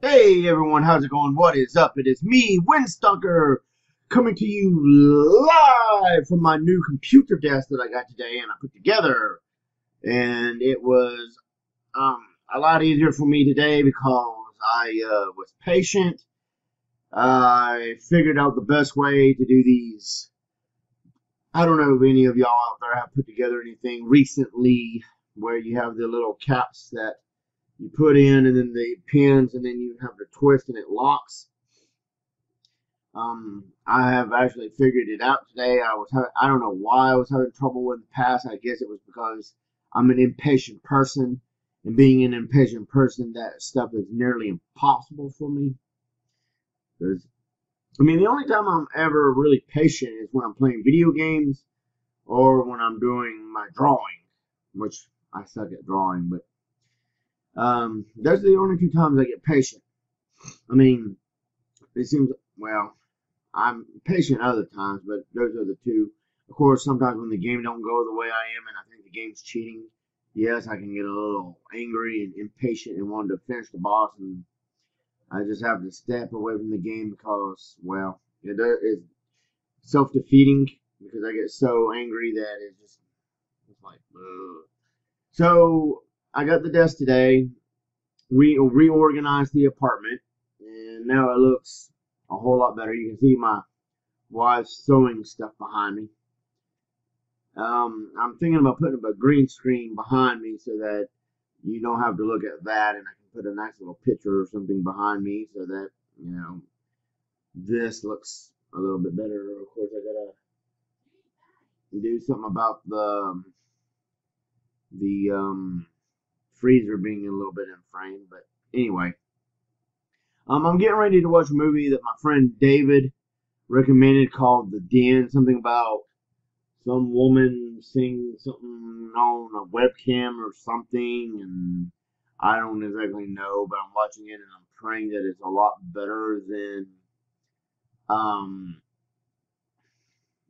Hey everyone, how's it going? What is up? It is me, Windstalker, coming to you live from my new computer desk that I got today and I put together. And it was a lot easier for me today because I was patient. I figured out the best way to do these. I don't know if any of y'all out there have put together anything recently where you have the little caps that you put in and then the pins and then you have to twist and it locks. I have actually figured it out today. I don't know why I was having trouble in the past. I guess it was because I'm an impatient person, and being an impatient person, that stuff is nearly impossible for me. Because the only time I'm ever really patient is when I'm playing video games or when I'm doing my drawing, which I suck at drawing. But those are the only two times I get patient. I mean, it seems well. I'm patient other times, but those are the two. Of course, sometimes when the game don't go the way I am and I think the game's cheating, yes, I can get a little angry and impatient and want to finish the boss, and I just have to step away from the game because, well, it's self-defeating because I get so angry that it's like, ugh. So I got the desk today. We reorganized the apartment, and now it looks a whole lot better. You can see my wife's sewing stuff behind me. I'm thinking about putting up a green screen behind me so that you don't have to look at that, and I can put a nice little picture or something behind me so that this looks a little bit better. Of course, I gotta do something about the freezer being a little bit in frame, but anyway, I'm getting ready to watch a movie that my friend David recommended called The Den. Something about some woman seeing something on a webcam or something, and I don't exactly know, but I'm watching it and I'm praying that it's a lot better than, um,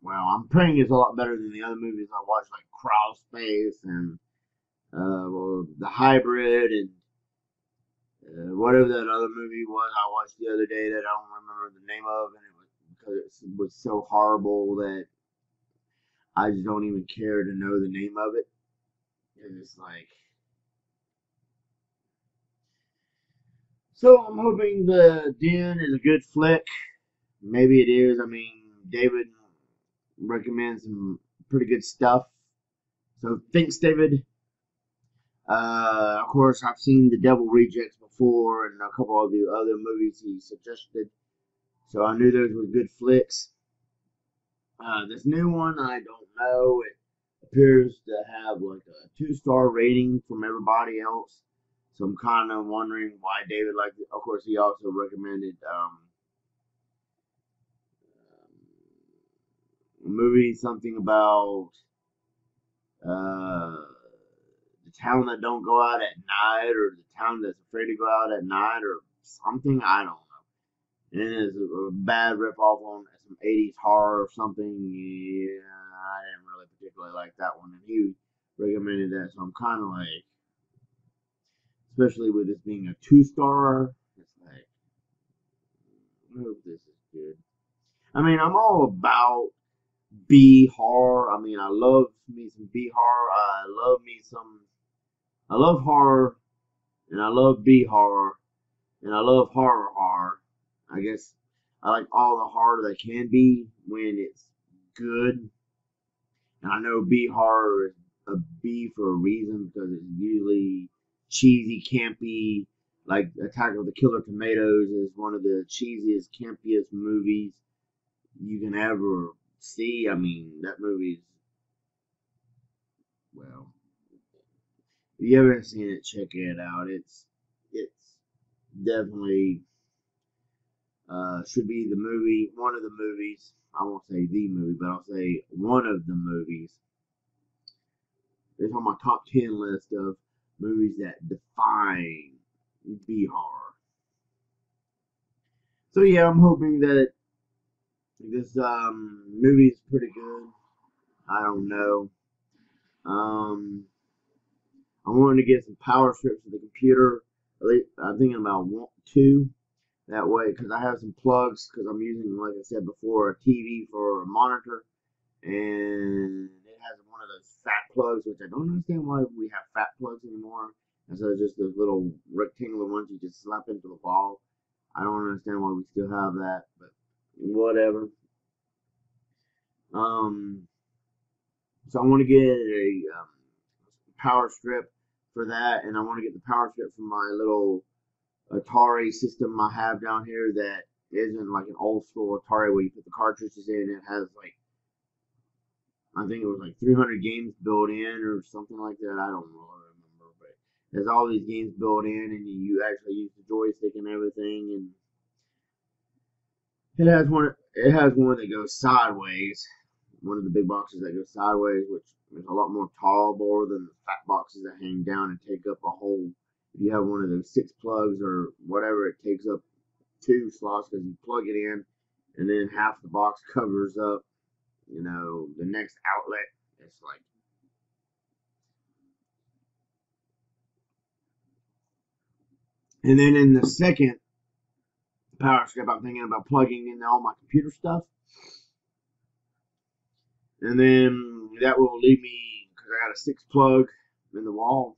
well, I'm praying it's a lot better than the other movies I watched, like Crawl Space and well, The Hybrid and whatever that other movie was I watched the other day that I don't remember the name of, and it was because it was so horrible that I just don't even care to know the name of it. And it's like, so I'm hoping The Den is a good flick. Maybe it is. I mean, David recommends some pretty good stuff. So thanks, David. Of course, I've seen The Devil Rejects before and a couple of the other movies he suggested. So I knew those were good flicks. This new one, I don't know. It appears to have like a 2-star rating from everybody else. So I'm kind of wondering why David liked it. Of course, he also recommended a movie, something about uh, the town that don't go out at night, or the town that's afraid to go out at night, or something. I don't know. And it's a bad rip off on some 80s horror or something. Yeah, I didn't really particularly like that one, and he recommended that. So I'm kind of like, especially with this being a 2-star, it's like, I hope this is good. I mean, I'm all about B horror. I mean, I love me some B horror. I love horror, and I love B horror, and I love horror. I guess I like all the horror that can be when it's good. And I know B horror is a B for a reason because it's usually cheesy, campy. Like Attack of the Killer Tomatoes is one of the cheesiest, campiest movies you can ever see. I mean, that movie's, well, if you haven't seen it, check it out. It's definitely should be the movie, one of the movies. I won't say the movie, but I'll say one of the movies. It's on my top 10 list of movies that define B horror. So yeah, I'm hoping that this movie is pretty good. I don't know. Um, I wanted to get some power strips for the computer. I'm thinking about two. That way, because I have some plugs, because I'm using, like I said before, a TV for a monitor, and it has one of those fat plugs, which I don't understand why we have fat plugs anymore. Instead of just those little rectangular ones you just slap into the wall. I don't understand why we still have that, but whatever. So I want to get a power strip for that, and I want to get the power strip for my little Atari system I have down here that isn't like an old school Atari where you put the cartridges in. It has like, I think it was like 300 games built in or something like that. I don't really remember, but there's all these games built in, and you actually use the joystick and everything. And it has one. It has one that goes sideways. One of the big boxes that goes sideways, which is a lot more tolerable than the fat boxes that hang down and take up a whole. If you have one of those 6 plugs or whatever, it takes up 2 slots because you plug it in, and then half the box covers up, the next outlet. It's like, and then in the second power strip, I'm thinking about plugging in all my computer stuff, and then that will leave me, because I got a 6 plug in the wall.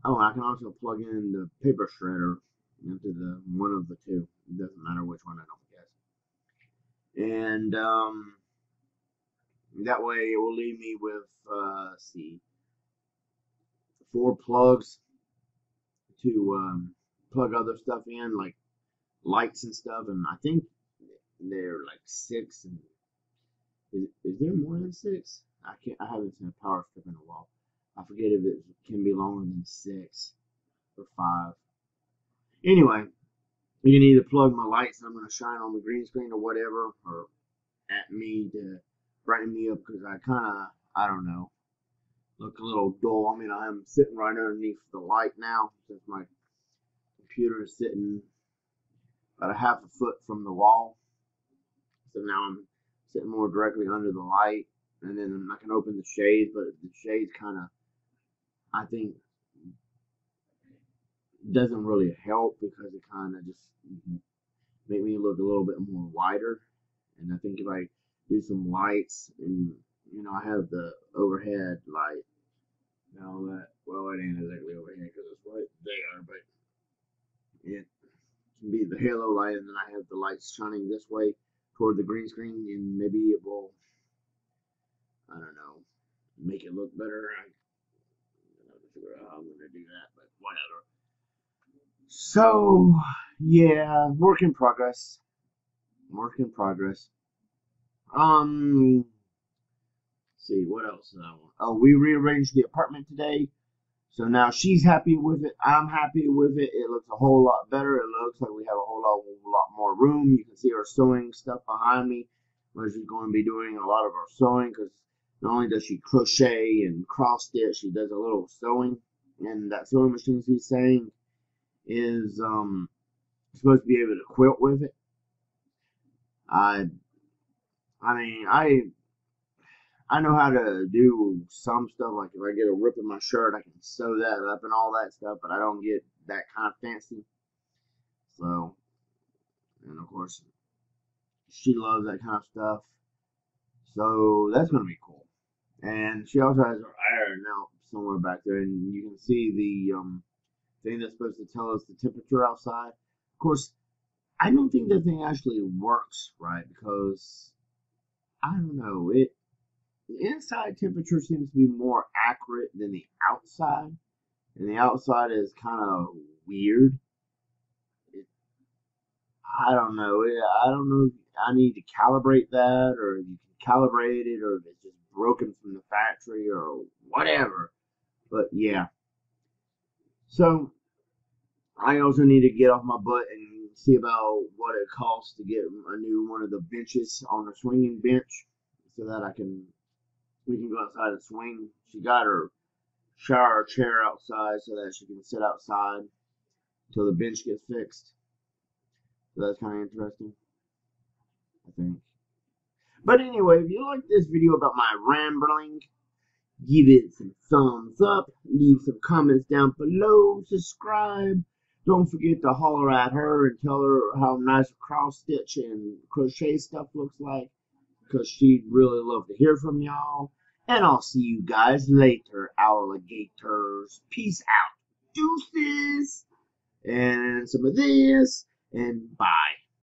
Oh, I can also plug in the paper shredder into the one of the two. It doesn't matter which one, I don't guess. And that way it will leave me with, let's see, 4 plugs to plug other stuff in, like lights and stuff. And I think they're like 6. And is there more than 6? I haven't seen a power strip in a while. I forget if it can be longer than 6 or 5. Anyway, you can either plug my lights and I'm going to shine on the green screen or whatever, or at me to brighten me up, because I don't know, look a little dull. I mean, I'm sitting right underneath the light now, since my computer is sitting about a half a foot from the wall. So now I'm sitting more directly under the light, and then I can open the shades, but the shades kind of, I think, doesn't really help, because it kind of just make me look a little bit more wider. And I think if I do some lights, and I have the overhead light and all that. Well, it ain't exactly overhead because it's right there, but it can be the halo light, and then I have the lights shining this way toward the green screen, and maybe it will, I don't know, make it look better. I have to figure out how I'm going to do that, but whatever. So, yeah, work in progress. Work in progress. Let's see, what else did I want? Oh, we rearranged the apartment today. So now she's happy with it. I'm happy with it. It looks a whole lot better. It looks like we have a whole lot more room. You can see our sewing stuff behind me, where she's going to be doing a lot of our sewing, because not only does she crochet and cross stitch, she does a little sewing. And that sewing machine she's saying is supposed to be able to quilt with it. I mean, I know how to do some stuff, like if I get a rip in my shirt, I can sew that up and all that stuff, but I don't get that kind of fancy. So, and of course, she loves that kind of stuff. So that's going to be cool. And she also has her iron out somewhere back there, and you can see the thing that's supposed to tell us the temperature outside. Of course, I don't think that thing actually works right, because I don't know, the inside temperature seems to be more accurate than the outside, and the outside is kind of weird. I don't know. I don't know if I need to calibrate that, or if you can calibrate it, or if it's just broken from the factory, or whatever. But yeah. So I also need to get off my butt and see about what it costs to get a new one of the benches on the swinging bench, so that we can go outside and swing. She got her shower chair outside so that she can sit outside until the bench gets fixed. So that's kind of interesting, I think. But anyway, if you like this video about my rambling, give it some thumbs up, leave some comments down below, subscribe, Don't forget to holler at her and tell her how nice cross stitch and crochet stuff looks like, because she'd really love to hear from y'all. And I'll see you guys later, alligators. Peace out. Deuces. And some of this. And bye.